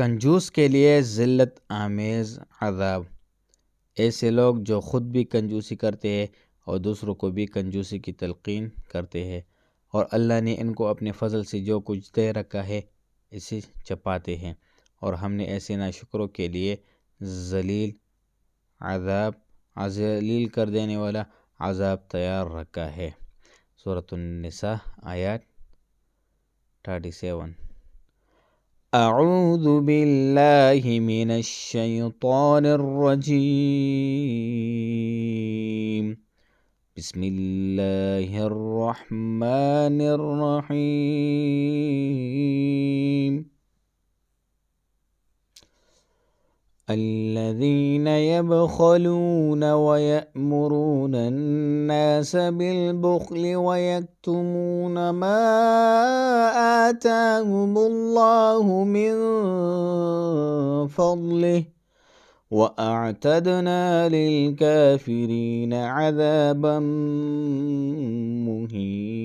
کنجوس کے لیے ذلت آمیز عذاب۔ ایسے لوگ جو خود بھی کنجوسی کرتے ہیں اور دوسروں کو بھی کنجوسی کی تلقین کرتے ہیں، اور اللہ نے ان کو اپنے فضل سے جو کچھ دے رکھا ہے اسے چھپاتے ہیں، اور ہم نے ایسے ناشکروں کے لیے ذلیل کر دینے والا عذاب تیار رکھا ہے۔ سورۃ النساء آیات 37۔ اعوذ باللہ من الشیطان الرجیم، بسم اللہ الرحمن الرحیم۔ الذين يبخلون ويأمرون الناس بالبخل ويكتمون ما آتاهم الله من فضله وأعتدنا للكافرين عذابا مهينا۔